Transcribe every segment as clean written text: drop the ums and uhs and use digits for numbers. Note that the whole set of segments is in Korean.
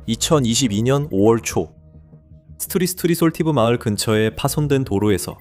2022년 5월 초 스트리솔티브 마을 근처의 파손된 도로에서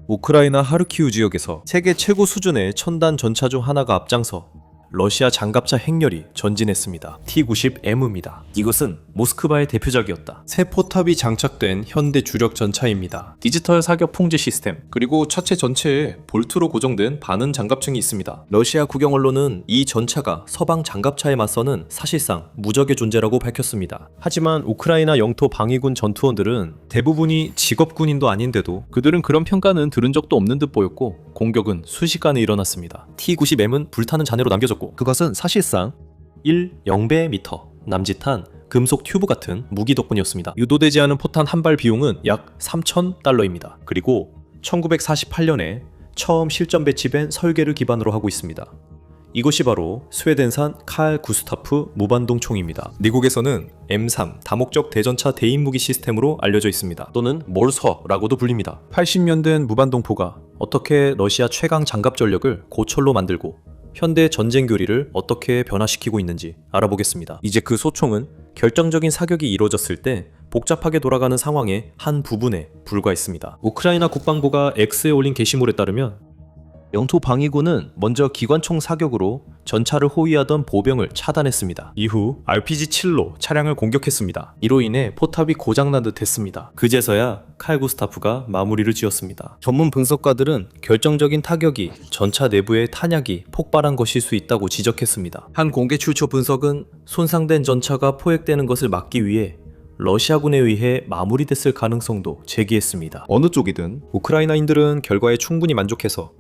우크라이나 하르키우 지역에서 세계 최고 수준의 첨단 전차 중 하나가 앞장서 러시아 장갑차 행렬이 전진했습니다. T-90M입니다. 이것은 모스크바의 대표작이었다. 새 포탑이 장착된 현대 주력 전차입니다. 디지털 사격 풍지 시스템, 그리고 차체 전체에 볼트로 고정된 반은 장갑층이 있습니다. 러시아 국영 언론은 이 전차가 서방 장갑차에 맞서는 사실상 무적의 존재라고 밝혔습니다. 하지만 우크라이나 영토 방위군 전투원들은 대부분이 직업군인도 아닌데도 그들은 그런 평가는 들은 적도 없는 듯 보였고 공격은 순식간에 일어났습니다. T-90M은 불타는 잔해로 남겨졌고 그것은 사실상 1.0배미터 남짓한 금속 튜브 같은 무기 덕분이었습니다. 유도되지 않은 포탄 한 발 비용은 약 3,000달러입니다. 그리고 1948년에 처음 실전 배치된 설계를 기반으로 하고 있습니다. 이것이 바로 스웨덴산 칼 구스타프 무반동 총입니다. 미국에서는 M3 다목적 대전차 대인 무기 시스템으로 알려져 있습니다. 또는 몰서라고도 불립니다. 80년 된 무반동포가 어떻게 러시아 최강 장갑 전력을 고철로 만들고 현대 전쟁 교리를 어떻게 변화시키고 있는지 알아보겠습니다. 이제 그 소총은 결정적인 사격이 이루어졌을 때 복잡하게 돌아가는 상황의 한 부분에 불과했습니다. 우크라이나 국방부가 X에 올린 게시물에 따르면 영토 방위군은 먼저 기관총 사격으로 전차를 호위하던 보병을 차단했습니다. 이후 RPG-7로 차량을 공격했습니다. 이로 인해 포탑이 고장난 듯 했습니다. 그제서야 칼 구스타프가 마무리를 지었습니다. 전문 분석가들은 결정적인 타격이 전차 내부에 탄약이 폭발한 것일 수 있다고 지적했습니다. 한 공개 출처 분석은 손상된 전차가 포획되는 것을 막기 위해 러시아군에 의해 마무리됐을 가능성도 제기했습니다. 어느 쪽이든 우크라이나인들은 결과에 충분히 만족해서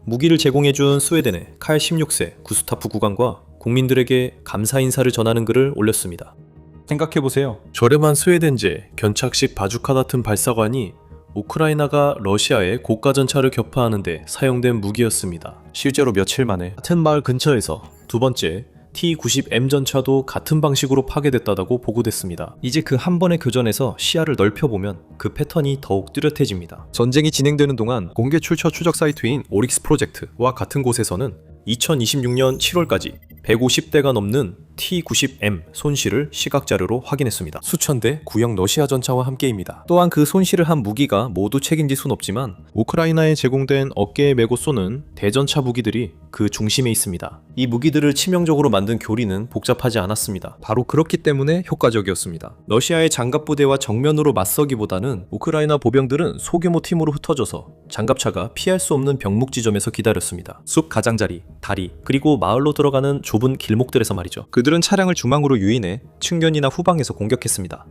무기를 제공해준 스웨덴의 칼 16세 구스타프 국왕과 국민들에게 감사 인사를 전하는 글을 올렸습니다. 생각해보세요. 저렴한 스웨덴제 견착식 바주카 같은 발사관이 우크라이나가 러시아의 고가 전차를 격파하는데 사용된 무기였습니다. 실제로 며칠 만에 같은 마을 근처에서 두 번째 T-90M 전차도 같은 방식으로 파괴됐다고 보고됐습니다. 이제 그 한 번의 교전에서 시야를 넓혀보면 그 패턴이 더욱 뚜렷해집니다. 전쟁이 진행되는 동안 공개 출처 추적 사이트인 오릭스 프로젝트와 같은 곳에서는 2026년 7월까지 150대가 넘는 T-90M 손실을 시각자료로 확인했습니다. 수천 대 구형 러시아 전차와 함께입니다. 또한 그 손실을 한 무기가 모두 책임질 순 없지만 우크라이나에 제공된 어깨에 메고 쏘는 대전차 무기들이 그 중심에 있습니다. 이 무기들을 치명적으로 만든 교리는 복잡하지 않았습니다. 바로 그렇기 때문에 효과적이었습니다. 러시아의 장갑 부대와 정면으로 맞서기보다는 우크라이나 보병들은 소규모 팀으로 흩어져서 장갑차가 피할 수 없는 병목 지점에서 기다렸습니다. 숲 가장자리, 다리, 그리고 마을로 들어가는 좁은 길목들에서 말이죠. 그들은 차량을 중앙으로 유인해 측면이나 후방에서 공격했습니다.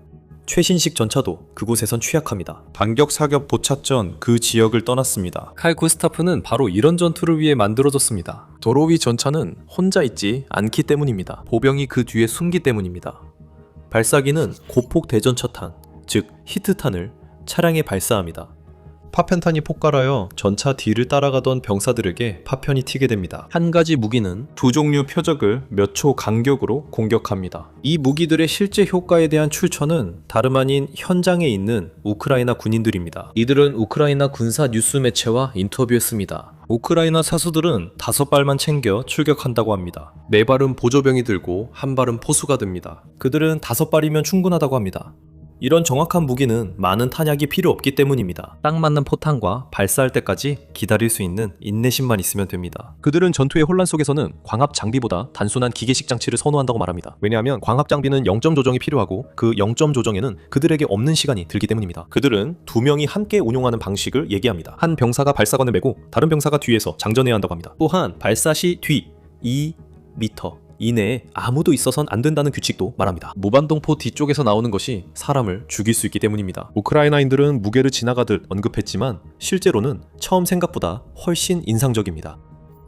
최신식 전차도 그곳에선 취약합니다. 반격 사격 포착 전 그 지역을 떠났습니다. 칼 구스타프는 바로 이런 전투를 위해 만들어졌습니다. 도로 위 전차는 혼자 있지 않기 때문입니다. 보병이 그 뒤에 숨기 때문입니다. 발사기는 고폭 대전차탄, 즉 히트탄을 차량에 발사합니다. 파편탄이 폭발하여 전차 뒤를 따라가던 병사들에게 파편이 튀게 됩니다. 한 가지 무기는 두 종류 표적을 몇 초 간격으로 공격합니다. 이 무기들의 실제 효과에 대한 출처는 다름 아닌 현장에 있는 우크라이나 군인들입니다. 이들은 우크라이나 군사 뉴스 매체와 인터뷰했습니다. 우크라이나 사수들은 5발만 챙겨 출격한다고 합니다. 4발은 보조병이 들고 1발은 포수가 듭니다. 그들은 5발이면 충분하다고 합니다. 이런 정확한 무기는 많은 탄약이 필요 없기 때문입니다. 딱 맞는 포탄과 발사할 때까지 기다릴 수 있는 인내심만 있으면 됩니다. 그들은 전투의 혼란 속에서는 광합 장비보다 단순한 기계식 장치를 선호한다고 말합니다. 왜냐하면 광합 장비는 0점 조정이 필요하고 그 0점 조정에는 그들에게 없는 시간이 들기 때문입니다. 그들은 2명이 함께 운용하는 방식을 얘기합니다. 한 병사가 발사관을 메고 다른 병사가 뒤에서 장전해야 한다고 합니다. 또한 발사 시 뒤 2m 이내에 아무도 있어선 안 된다는 규칙도 말합니다. 무반동포 뒤쪽에서 나오는 것이 사람을 죽일 수 있기 때문입니다. 우크라이나인들은 무게를 지나가듯 언급했지만 실제로는 처음 생각보다 훨씬 인상적입니다.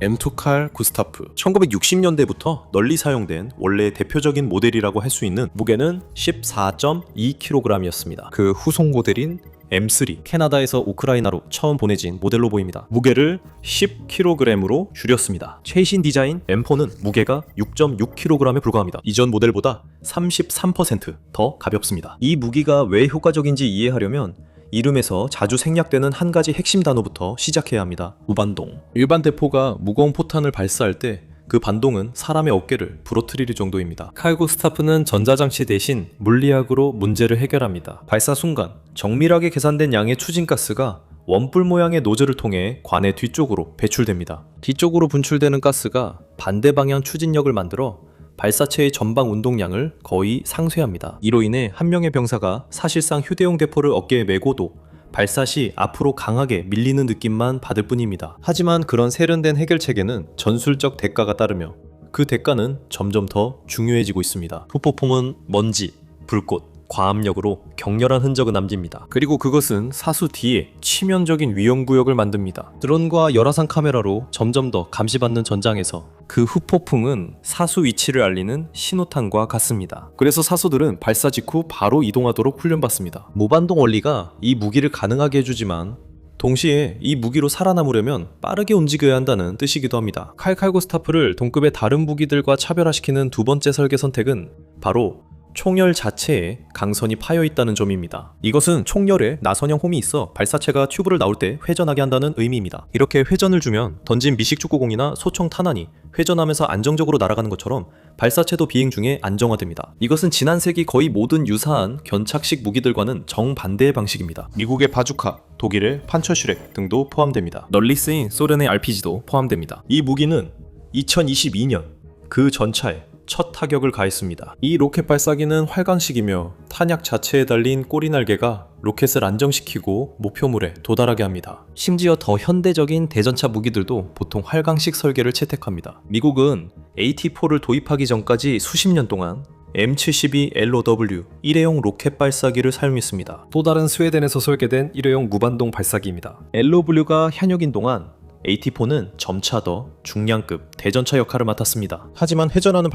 M2 칼 구스타프 1960년대부터 널리 사용된 원래 대표적인 모델이라고 할 수 있는 무게는 14.2kg이었습니다. 그 후속 모델인 M3 캐나다에서 우크라이나로 처음 보내진 모델로 보입니다. 무게를 10kg으로 줄였습니다. 최신 디자인 M4는 무게가 6.6kg에 불과합니다. 이전 모델보다 33% 더 가볍습니다. 이 무기가 왜 효과적인지 이해하려면 이름에서 자주 생략되는 한 가지 핵심 단어부터 시작해야 합니다. 무반동. 일반 대포가 무거운 포탄을 발사할 때 그 반동은 사람의 어깨를 부러뜨릴 정도입니다. 칼 구스타프는 전자장치 대신 물리학으로 문제를 해결합니다. 발사 순간 정밀하게 계산된 양의 추진가스가 원뿔 모양의 노즐을 통해 관의 뒤쪽으로 배출됩니다. 뒤쪽으로 분출되는 가스가 반대 방향 추진력을 만들어 발사체의 전방 운동량을 거의 상쇄합니다. 이로 인해 한 명의 병사가 사실상 휴대용 대포를 어깨에 메고도 발사 시 앞으로 강하게 밀리는 느낌만 받을 뿐입니다. 하지만 그런 세련된 해결 체계는 전술적 대가가 따르며 그 대가는 점점 더 중요해지고 있습니다. 후폭풍은 먼지, 불꽃, 과압력으로 격렬한 흔적을 남깁니다. 그리고 그것은 사수 뒤에 치명적인 위험구역을 만듭니다. 드론과 열화상 카메라로 점점 더 감시받는 전장에서 그 후폭풍은 사수 위치를 알리는 신호탄과 같습니다. 그래서 사수들은 발사 직후 바로 이동하도록 훈련받습니다. 무반동 원리가 이 무기를 가능하게 해주지만 동시에 이 무기로 살아남으려면 빠르게 움직여야 한다는 뜻이기도 합니다. 칼 구스타프를 동급의 다른 무기들과 차별화시키는 두 번째 설계 선택은 바로 총열 자체에 강선이 파여 있다는 점입니다. 이것은 총열에 나선형 홈이 있어 발사체가 튜브를 나올 때 회전하게 한다는 의미입니다. 이렇게 회전을 주면 던진 미식축구공이나 소총 탄환이 회전하면서 안정적으로 날아가는 것처럼 발사체도 비행 중에 안정화됩니다. 이것은 지난 세기 거의 모든 유사한 견착식 무기들과는 정반대의 방식입니다. 미국의 바주카, 독일의 판처슈렉 등도 포함됩니다. 널리 쓰인 소련의 RPG도 포함됩니다. 이 무기는 2022년 그 전차에 첫 타격을 가했습니다. 이 로켓 발사기는 활강식이며 탄약 자체에 달린 꼬리 날개가 로켓을 안정시키고 목표물에 도달하게 합니다. 심지어 더 현대적인 대전차 무기들도 보통 활강식 설계를 채택합니다. 미국은 AT-4를 도입하기 전까지 수십 년 동안 M72 LOW 일회용 로켓 발사기를 사용했습니다. 또 다른 스웨덴에서 설계된 일회용 무반동 발사기입니다. LOW가 현역인 동안 AT-4는 점차 더 중량급 대전차 역할을 맡았습니다. 하지만 회전하는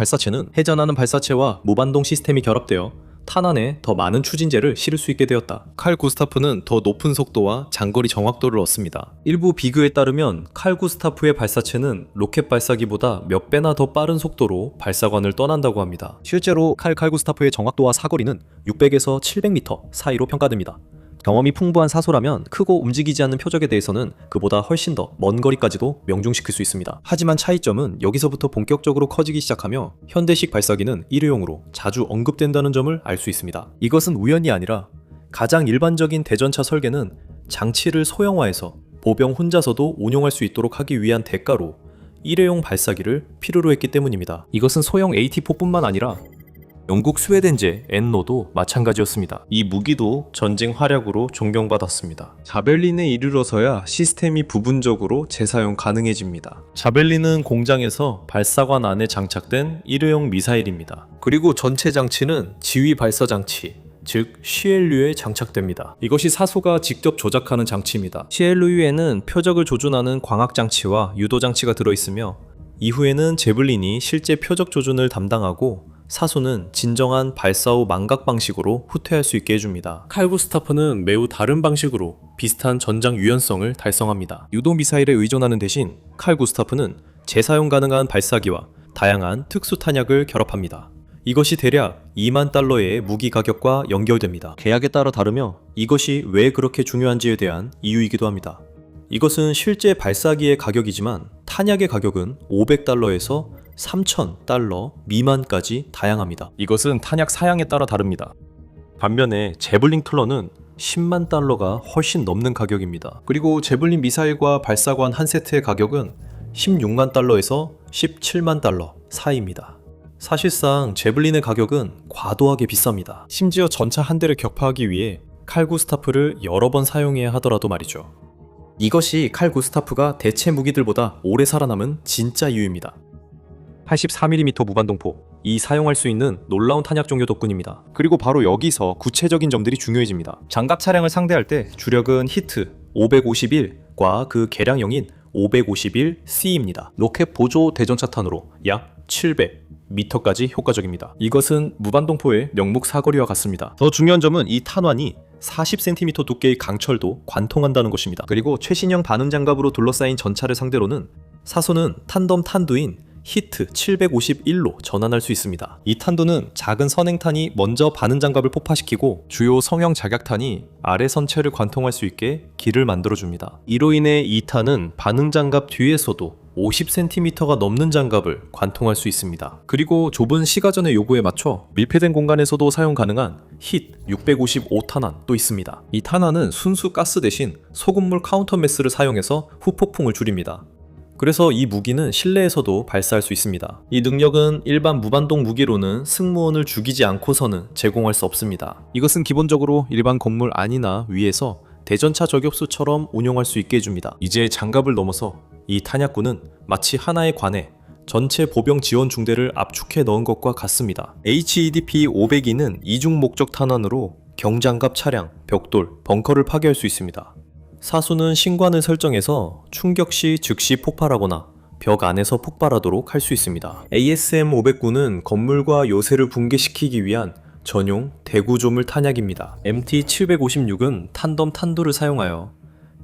발사체와 무반동 시스템이 결합되어 탄환에 더 많은 추진제를 실을 수 있게 되었다. 칼 구스타프는 더 높은 속도와 장거리 정확도를 얻습니다. 일부 비교에 따르면 칼 구스타프의 발사체는 로켓 발사기보다 몇 배나 더 빠른 속도로 발사관을 떠난다고 합니다. 실제로 칼 구스타프의 정확도와 사거리는 600에서 700m 사이로 평가됩니다. 경험이 풍부한 사소라면 크고 움직이지 않는 표적에 대해서는 그보다 훨씬 더 먼 거리까지도 명중시킬 수 있습니다. 하지만 차이점은 여기서부터 본격적으로 커지기 시작하며 현대식 발사기는 일회용으로 자주 언급된다는 점을 알 수 있습니다. 이것은 우연이 아니라 가장 일반적인 대전차 설계는 장치를 소형화해서 보병 혼자서도 운용할 수 있도록 하기 위한 대가로 일회용 발사기를 필요로 했기 때문입니다. 이것은 소형 AT-4뿐만 아니라 영국 스웨덴제 엔노도 마찬가지였습니다. 이 무기도 전쟁 활약으로 존경받았습니다. 자벨린에 이르러서야 시스템이 부분적으로 재사용 가능해집니다. 자벨린은 공장에서 발사관 안에 장착된 일회용 미사일입니다. 그리고 전체 장치는 지휘 발사 장치, 즉 CLU에 장착됩니다. 이것이 사소가 직접 조작하는 장치입니다. CLU에는 표적을 조준하는 광학 장치와 유도 장치가 들어있으며 이후에는 제블린이 실제 표적 조준을 담당하고 사수는 진정한 발사 후 망각 방식으로 후퇴할 수 있게 해줍니다. 칼 구스타프는 매우 다른 방식으로 비슷한 전장 유연성을 달성합니다. 유도 미사일에 의존하는 대신 칼 구스타프는 재사용 가능한 발사기와 다양한 특수 탄약을 결합합니다. 이것이 대략 2만 달러의 무기 가격과 연결됩니다. 계약에 따라 다르며 이것이 왜 그렇게 중요한지에 대한 이유이기도 합니다. 이것은 실제 발사기의 가격이지만 탄약의 가격은 500달러에서 3,000달러 미만까지 다양합니다. 이것은 탄약 사양에 따라 다릅니다. 반면에 제블린 클러는 10만 달러가 훨씬 넘는 가격입니다. 그리고 제블린 미사일과 발사관 한 세트의 가격은 16만 달러에서 17만 달러 사이입니다. 사실상 제블린의 가격은 과도하게 비쌉니다. 심지어 전차 한 대를 격파하기 위해 칼 구스타프를 여러 번 사용해야 하더라도 말이죠. 이것이 칼 구스타프가 대체 무기들보다 오래 살아남은 진짜 이유입니다. 84mm 무반동포, 이 사용할 수 있는 놀라운 탄약 종류 덕분입니다. 그리고 바로 여기서 구체적인 점들이 중요해집니다. 장갑 차량을 상대할 때 주력은 히트 551과 그 개량형인 551C입니다. 로켓 보조 대전차탄으로 약 700m까지 효과적입니다. 이것은 무반동포의 명목 사거리와 같습니다. 더 중요한 점은 이 탄환이 40cm 두께의 강철도 관통한다는 것입니다. 그리고 최신형 반응 장갑으로 둘러싸인 전차를 상대로는 사소는 탄덤 탄두인 히트 751로 전환할 수 있습니다. 이 탄두는 작은 선행탄이 먼저 반응 장갑을 폭파시키고 주요 성형 작약탄이 아래 선체를 관통할 수 있게 길을 만들어줍니다. 이로 인해 이 탄은 반응 장갑 뒤에서도 50cm가 넘는 장갑을 관통할 수 있습니다. 그리고 좁은 시가전의 요구에 맞춰 밀폐된 공간에서도 사용 가능한 힛 655탄환도 있습니다. 이 탄환은 순수 가스 대신 소금물 카운터매스를 사용해서 후폭풍을 줄입니다. 그래서 이 무기는 실내에서도 발사할 수 있습니다. 이 능력은 일반 무반동 무기로는 승무원을 죽이지 않고서는 제공할 수 없습니다. 이것은 기본적으로 일반 건물 안이나 위에서 대전차 저격수처럼 운용할 수 있게 해줍니다. 이제 장갑을 넘어서 이 탄약구는 마치 하나의 관에 전체 보병 지원 중대를 압축해 넣은 것과 같습니다. HEDP 502는 이중 목적 탄환으로 경장갑 차량, 벽돌, 벙커를 파괴할 수 있습니다. 사수는 신관을 설정해서 충격 시 즉시 폭발하거나 벽 안에서 폭발하도록 할 수 있습니다. ASM 509는 건물과 요새를 붕괴시키기 위한 전용 대구조물 탄약입니다. MT 756은 탄덤 탄도를 사용하여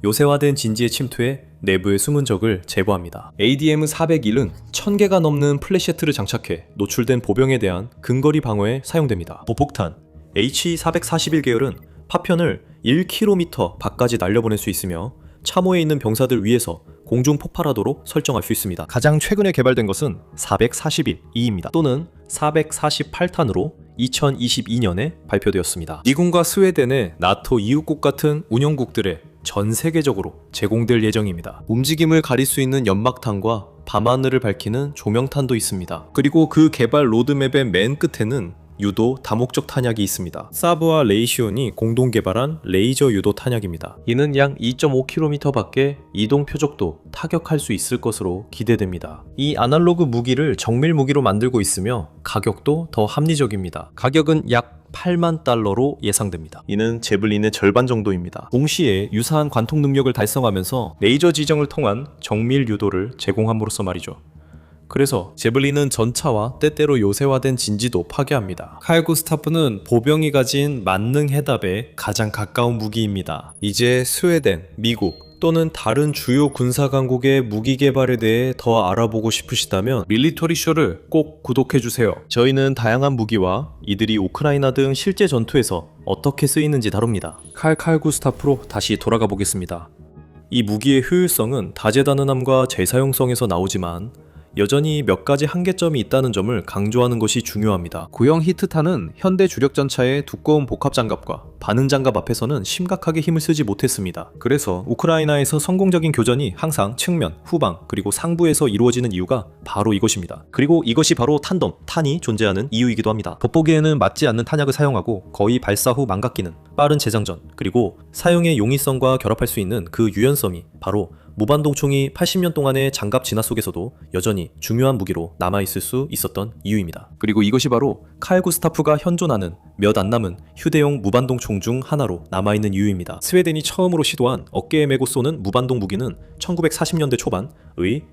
요새화된 진지에 침투해 내부의 숨은 적을 제거합니다. ADM 401은 1000개가 넘는 플래시트를 장착해 노출된 보병에 대한 근거리 방어에 사용됩니다. 보폭탄 HE 441 계열은 파편을 1km 밖까지 날려보낼 수 있으며 참호에 있는 병사들 위에서 공중 폭발하도록 설정할 수 있습니다. 가장 최근에 개발된 것은 441E입니다. 또는 448탄으로 2022년에 발표되었습니다. 미군과 스웨덴의 나토 이웃국 같은 운영국들의 전 세계적으로 제공될 예정입니다. 움직임을 가릴 수 있는 연막탄과 밤하늘을 밝히는 조명탄도 있습니다. 그리고 그 개발 로드맵의 맨 끝에는 유도 다목적 탄약이 있습니다. 사브와 레이시온이 공동 개발한 레이저 유도 탄약입니다. 이는 약 2.5km 밖에 이동 표적도 타격할 수 있을 것으로 기대됩니다. 이 아날로그 무기를 정밀 무기로 만들고 있으며 가격도 더 합리적입니다. 가격은 약 8만 달러로 예상됩니다. 이는 제블린의 절반 정도입니다. 동시에 유사한 관통 능력을 달성하면서 레이저 지정을 통한 정밀 유도를 제공함으로써 말이죠. 그래서 제블린은 전차와 때때로 요새화된 진지도 파괴합니다. 칼 구스타프는 보병이 가진 만능 해답에 가장 가까운 무기입니다. 이제 스웨덴, 미국 또는 다른 주요 군사 강국의 무기 개발에 대해 더 알아보고 싶으시다면 밀리터리쇼를 꼭 구독해주세요. 저희는 다양한 무기와 이들이 우크라이나 등 실제 전투에서 어떻게 쓰이는지 다룹니다. 칼 구스타프로 다시 돌아가 보겠습니다. 이 무기의 효율성은 다재다능함과 재사용성에서 나오지만 여전히 몇 가지 한계점이 있다는 점을 강조하는 것이 중요합니다. 구형 히트탄은 현대 주력 전차의 두꺼운 복합 장갑과 반응 장갑 앞에서는 심각하게 힘을 쓰지 못했습니다. 그래서 우크라이나에서 성공적인 교전이 항상 측면, 후방, 그리고 상부에서 이루어지는 이유가 바로 이것입니다. 그리고 이것이 바로 탄덤, 탄이 존재하는 이유이기도 합니다. 돋보기에는 맞지 않는 탄약을 사용하고 거의 발사 후 망각기는 빠른 재장전, 그리고 사용의 용이성과 결합할 수 있는 그 유연성이 바로 무반동총이 80년 동안의 장갑 진화 속에서도 여전히 중요한 무기로 남아있을 수 있었던 이유입니다. 그리고 이것이 바로 칼 구스타프가 현존하는 몇 안 남은 휴대용 무반동총 중 하나로 남아있는 이유입니다. 스웨덴이 처음으로 시도한 어깨에 메고 쏘는 무반동 무기는 1940년대 초반의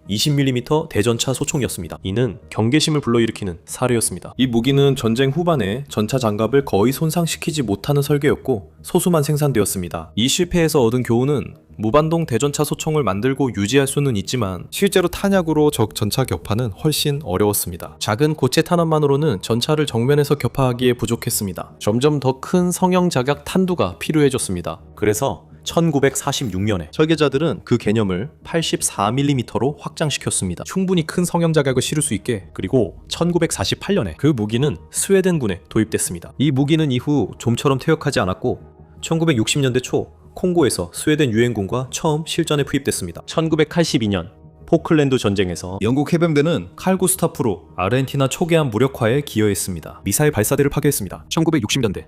20mm 대전차 소총이었습니다. 이는 경계심을 불러일으키는 사례였습니다. 이 무기는 전쟁 후반에 전차 장갑을 거의 손상시키지 못하는 설계였고 소수만 생산되었습니다. 이 실패에서 얻은 교훈은 무반동 대전차 소총을 만들고 유지할 수는 있지만 실제로 탄약으로 적 전차 격파는 훨씬 어려웠습니다. 작은 고체 탄환만으로는 전차를 정면에서 격파하기에 부족했습니다. 점점 더 큰 성형 자각 탄두가 필요해졌습니다. 그래서 1946년에 설계자들은 그 개념을 84mm로 확장시켰습니다. 충분히 큰 성형 자각을 실을 수 있게. 그리고 1948년에 그 무기는 스웨덴군에 도입됐습니다. 이 무기는 이후 좀처럼 퇴역하지 않았고 1960년대 초 콩고에서 스웨덴 유엔군과 처음 실전에 투입됐습니다. 1982년 포클랜드 전쟁에서 영국 해병대는 칼 구스타프로 아르헨티나 초계함 무력화에 기여했습니다. 미사일 발사대를 파괴했습니다. 1960년대의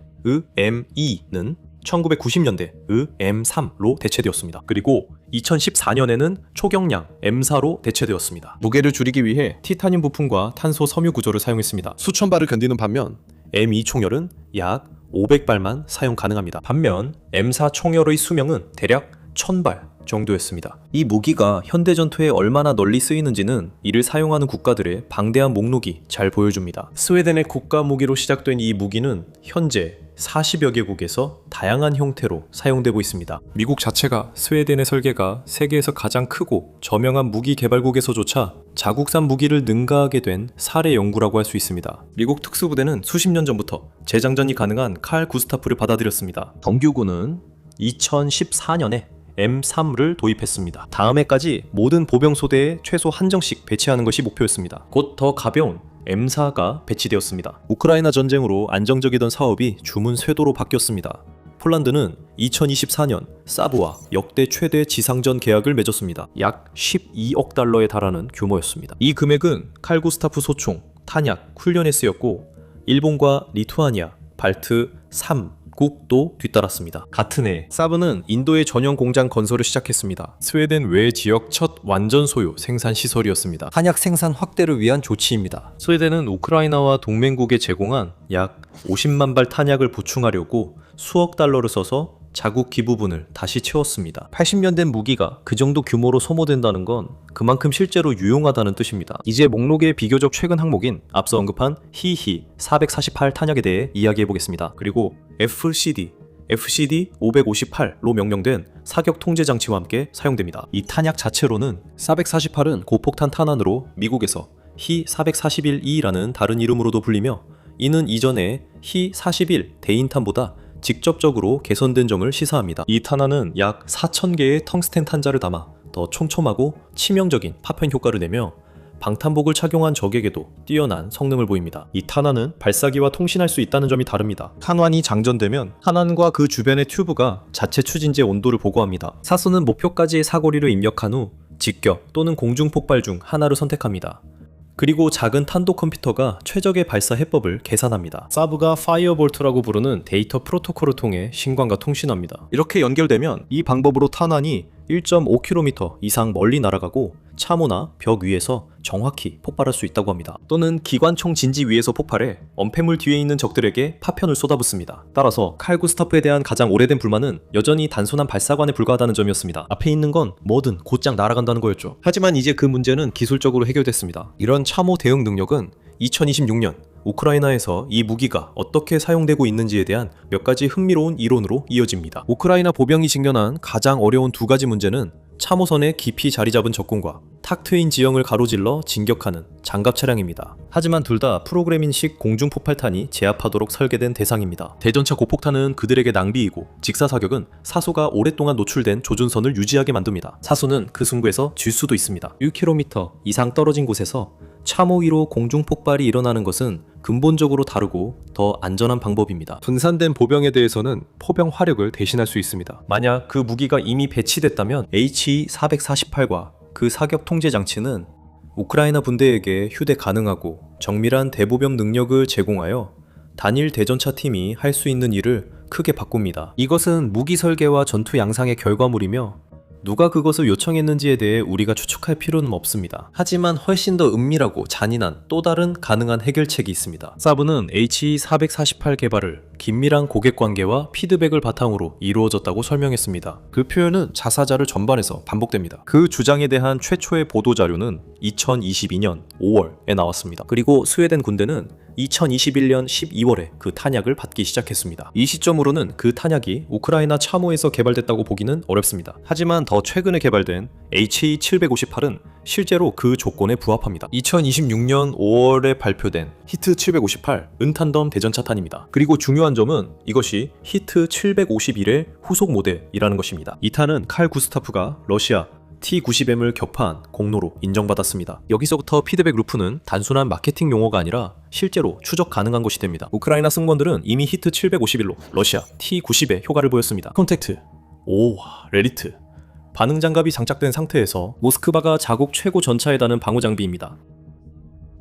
M2는 1990년대의 M3로 대체되었습니다. 그리고 2014년에는 초경량 M4로 대체되었습니다. 무게를 줄이기 위해 티타늄 부품과 탄소 섬유 구조를 사용했습니다. 수천 발을 견디는 반면 M2 총열은 약 500발만 사용 가능합니다. 반면 M4 총열의 수명은 대략 1000발 정도였습니다. 이 무기가 현대 전투에 얼마나 널리 쓰이는지는 이를 사용하는 국가들의 방대한 목록이 잘 보여줍니다. 스웨덴의 국가 무기로 시작된 이 무기는 현재 40여 개국에서 다양한 형태로 사용되고 있습니다. 미국 자체가 스웨덴의 설계가 세계에서 가장 크고 저명한 무기 개발국에서조차 자국산 무기를 능가하게 된 사례 연구라고 할 수 있습니다. 미국 특수부대는 수십 년 전부터 재장전이 가능한 칼 구스타프를 받아들였습니다. 정규군은 2014년에 M3를 도입했습니다. 다음 해까지 모든 보병소대에 최소 한정씩 배치하는 것이 목표였습니다. 곧 더 가벼운 M4가 배치되었습니다. 우크라이나 전쟁으로 안정적이던 사업이 주문 쇄도로 바뀌었습니다. 폴란드는 2024년 사브와 역대 최대 지상전 계약을 맺었습니다. 약 12억 달러에 달하는 규모였습니다. 이 금액은 칼구스타프 소총, 탄약, 훈련에 쓰였고 일본과 리투아니아, 발트 3국도 뒤따랐습니다. 같은 해 사브는 인도의 전용 공장 건설을 시작했습니다. 스웨덴 외 지역 첫 완전 소유 생산 시설이었습니다. 탄약 생산 확대를 위한 조치입니다. 스웨덴은 우크라이나와 동맹국에 제공한 약 50만 발 탄약을 보충하려고 수억 달러를 써서 자국 기부분을 다시 채웠습니다. 80년 된 무기가 그 정도 규모로 소모된다는 건 그만큼 실제로 유용하다는 뜻입니다. 이제 목록의 비교적 최근 항목인 앞서 언급한 히히 448 탄약에 대해 이야기해보겠습니다. 그리고 FCD 558로 명명된 사격 통제 장치와 함께 사용됩니다. 이 탄약 자체로는 448은 고폭탄 탄환으로 미국에서 히 441E라는 다른 이름으로도 불리며 이는 이전에 히 41 대인탄보다 직접적으로 개선된 점을 시사합니다. 이 탄환은 약 4,000개의 텅스텐 탄자를 담아 더 촘촘하고 치명적인 파편 효과를 내며 방탄복을 착용한 적에게도 뛰어난 성능을 보입니다. 이 탄환은 발사기와 통신할 수 있다는 점이 다릅니다. 탄환이 장전되면 탄환과 그 주변의 튜브가 자체 추진제 온도를 보고합니다. 사수는 목표까지의 사거리를 입력한 후 직격 또는 공중 폭발 중 하나를 선택합니다. 그리고 작은 탄도 컴퓨터가 최적의 발사 해법을 계산합니다. 사브가 파이어볼트라고 부르는 데이터 프로토콜을 통해 신관과 통신합니다. 이렇게 연결되면 이 방법으로 탄환이 1.5km 이상 멀리 날아가고 참호나 벽 위에서 정확히 폭발할 수 있다고 합니다. 또는 기관총 진지 위에서 폭발해 엄폐물 뒤에 있는 적들에게 파편을 쏟아붓습니다. 따라서 칼구스타프에 대한 가장 오래된 불만은 여전히 단순한 발사관에 불과하다는 점이었습니다. 앞에 있는 건 뭐든 곧장 날아간다는 거였죠. 하지만 이제 그 문제는 기술적으로 해결됐습니다. 이런 참호 대응 능력은 2026년 우크라이나에서 이 무기가 어떻게 사용되고 있는지에 대한 몇 가지 흥미로운 이론으로 이어집니다. 우크라이나 보병이 직면한 가장 어려운 두 가지 문제는 참호선에 깊이 자리 잡은 적군과 탁 트인 지형을 가로질러 진격하는 장갑 차량입니다. 하지만 둘 다 프로그래밍식 공중폭발탄이 제압하도록 설계된 대상입니다. 대전차 고폭탄은 그들에게 낭비이고 직사사격은 사소가 오랫동안 노출된 조준선을 유지하게 만듭니다. 사소는 그 승부에서 질 수도 있습니다. 1km 이상 떨어진 곳에서 참호 위로 공중폭발이 일어나는 것은 근본적으로 다르고 더 안전한 방법입니다. 분산된 보병에 대해서는 포병 화력을 대신할 수 있습니다. 만약 그 무기가 이미 배치됐다면 HE-448과 그 사격 통제 장치는 우크라이나 분대에게 휴대 가능하고 정밀한 대보병 능력을 제공하여 단일 대전차 팀이 할 수 있는 일을 크게 바꿉니다. 이것은 무기 설계와 전투 양상의 결과물이며 누가 그것을 요청했는지에 대해 우리가 추측할 필요는 없습니다. 하지만 훨씬 더 은밀하고 잔인한 또 다른 가능한 해결책이 있습니다. 사브는 HE-448 개발을 긴밀한 고객 관계와 피드백을 바탕으로 이루어졌다고 설명했습니다. 그 표현은 자사자를 전반해서 반복됩니다. 그 주장에 대한 최초의 보도 자료는 2022년 5월에 나왔습니다. 그리고 스웨덴 군대는 2021년 12월에 그 탄약을 받기 시작했습니다. 이 시점으로는 그 탄약이 우크라이나 참호에서 개발됐다고 보기는 어렵습니다. 하지만 더 최근에 개발된 HE-758은 실제로 그 조건에 부합합니다. 2026년 5월에 발표된 히트-758 은탄덤 대전차탄입니다. 그리고 중요한 점은 이것이 히트-751의 후속 모델이라는 것입니다. 이 탄은 칼 구스타프가 러시아 T-90M을 격파한 공로로 인정받았습니다. 여기서부터 피드백 루프는 단순한 마케팅 용어가 아니라 실제로 추적 가능한 것이 됩니다. 우크라이나 승무원들은 이미 히트 751로 러시아 T-90의 효과를 보였습니다. 컨택트, 레리트, 반응 장갑이 장착된 상태에서 모스크바가 자국 최고 전차에 다는 방어 장비입니다.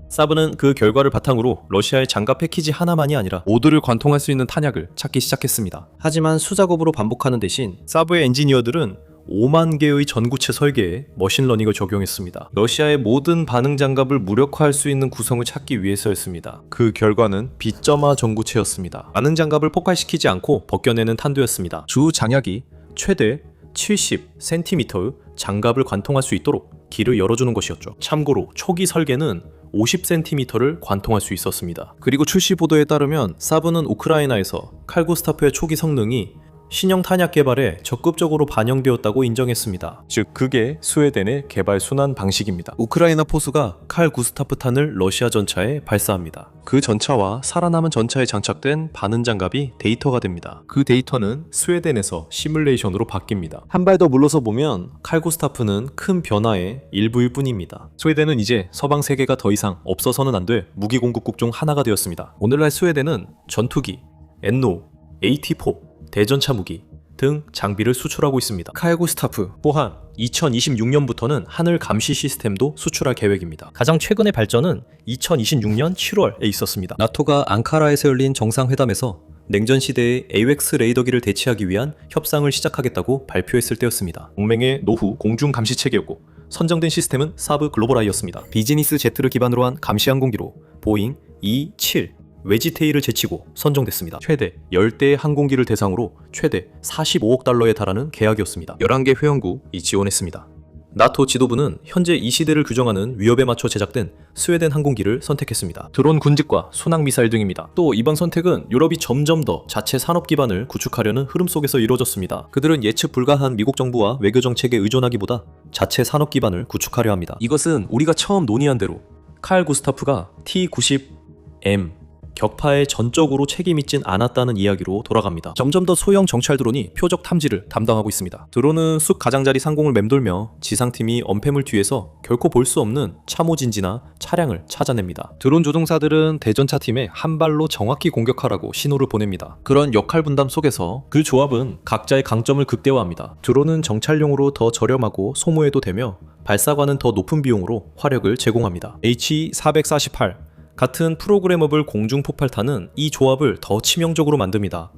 사브는 그 결과를 바탕으로 러시아의 장갑 패키지 하나만이 아니라 모두를 관통할 수 있는 탄약을 찾기 시작했습니다. 하지만 수작업으로 반복하는 대신 사브의 엔지니어들은 5만 개의 전구체 설계에 머신러닝을 적용했습니다. 러시아의 모든 반응 장갑을 무력화할 수 있는 구성을 찾기 위해서였습니다. 그 결과는 빗점화 전구체였습니다. 반응 장갑을 폭발시키지 않고 벗겨내는 탄도였습니다. 주 장약이 최대 70cm의 장갑을 관통할 수 있도록 길을 열어주는 것이었죠. 참고로 초기 설계는 50cm를 관통할 수 있었습니다. 그리고 출시 보도에 따르면 사브는 우크라이나에서 칼구스타프의 초기 성능이 신형 탄약 개발에 적극적으로 반영되었다고 인정했습니다. 즉 그게 스웨덴의 개발 순환 방식입니다. 우크라이나 포수가 칼 구스타프 탄을 러시아 전차에 발사합니다. 그 전차와 살아남은 전차에 장착된 바늘 장갑이 데이터가 됩니다. 그 데이터는 스웨덴에서 시뮬레이션으로 바뀝니다. 한 발 더 물러서 보면 칼 구스타프는 큰 변화의 일부일 뿐입니다. 스웨덴은 이제 서방 세계가 더 이상 없어서는 안 될 무기 공급국 중 하나가 되었습니다. 오늘날 스웨덴은 전투기, 엔노, AT4, 대전차 무기 등 장비를 수출하고 있습니다. 칼 구스타프 또한 2026년부터는 하늘 감시 시스템도 수출할 계획입니다. 가장 최근의 발전은 2026년 7월에 있었습니다. 나토가 앙카라에서 열린 정상회담에서 냉전 시대의 AWACS 레이더기를 대체하기 위한 협상을 시작하겠다고 발표했을 때였습니다. 동맹의 노후 공중 감시 체계였고 선정된 시스템은 사브 글로벌아이였습니다. 비즈니스 제트를 기반으로 한 감시 항공기로 보잉 E7 웨지테일을 제치고 선정됐습니다. 최대 10대의 항공기를 대상으로 최대 45억 달러에 달하는 계약이었습니다. 11개 회원국이 지원했습니다. 나토 지도부는 현재 이 시대를 규정하는 위협에 맞춰 제작된 스웨덴 항공기를 선택했습니다. 드론 군집과 순항 미사일 등입니다. 또 이번 선택은 유럽이 점점 더 자체 산업 기반을 구축하려는 흐름 속에서 이루어졌습니다. 그들은 예측 불가한 미국 정부와 외교 정책에 의존하기보다 자체 산업 기반을 구축하려 합니다. 이것은 우리가 처음 논의한 대로 칼 구스타프가 T-90M 격파에 전적으로 책임있진 않았다는 이야기로 돌아갑니다. 점점 더 소형 정찰 드론이 표적 탐지를 담당하고 있습니다. 드론은 숲 가장자리 상공을 맴돌며 지상팀이 엄폐물 뒤에서 결코 볼 수 없는 참호진지나 차량을 찾아냅니다. 드론 조종사들은 대전차 팀에 한 발로 정확히 공격하라고 신호를 보냅니다. 그런 역할 분담 속에서 그 조합은 각자의 강점을 극대화합니다. 드론은 정찰용으로 더 저렴하고 소모해도 되며 발사관은 더 높은 비용으로 화력을 제공합니다. HE-448 같은 프로그래머블 공중폭발탄은 이 조합을 더 치명적으로 만듭니다.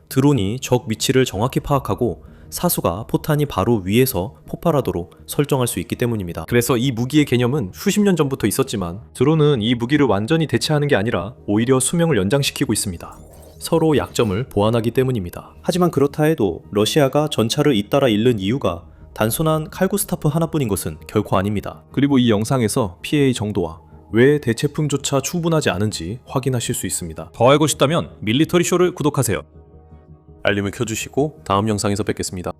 드론이 적 위치를 정확히 파악하고 사수가 포탄이 바로 위에서 폭발하도록 설정할 수 있기 때문입니다. 그래서 이 무기의 개념은 수십 년 전부터 있었지만 드론은 이 무기를 완전히 대체하는 게 아니라 오히려 수명을 연장시키고 있습니다. 서로 약점을 보완하기 때문입니다. 하지만 그렇다 해도 러시아가 전차를 잇따라 잃는 이유가 단순한 칼구스타프 하나뿐인 것은 결코 아닙니다. 그리고 이 영상에서 피해의 정도와 왜 대체품조차 충분하지 않은지 확인하실 수 있습니다. 더 알고 싶다면 밀리터리 쇼를 구독하세요. 알림을 켜주시고 다음 영상에서 뵙겠습니다.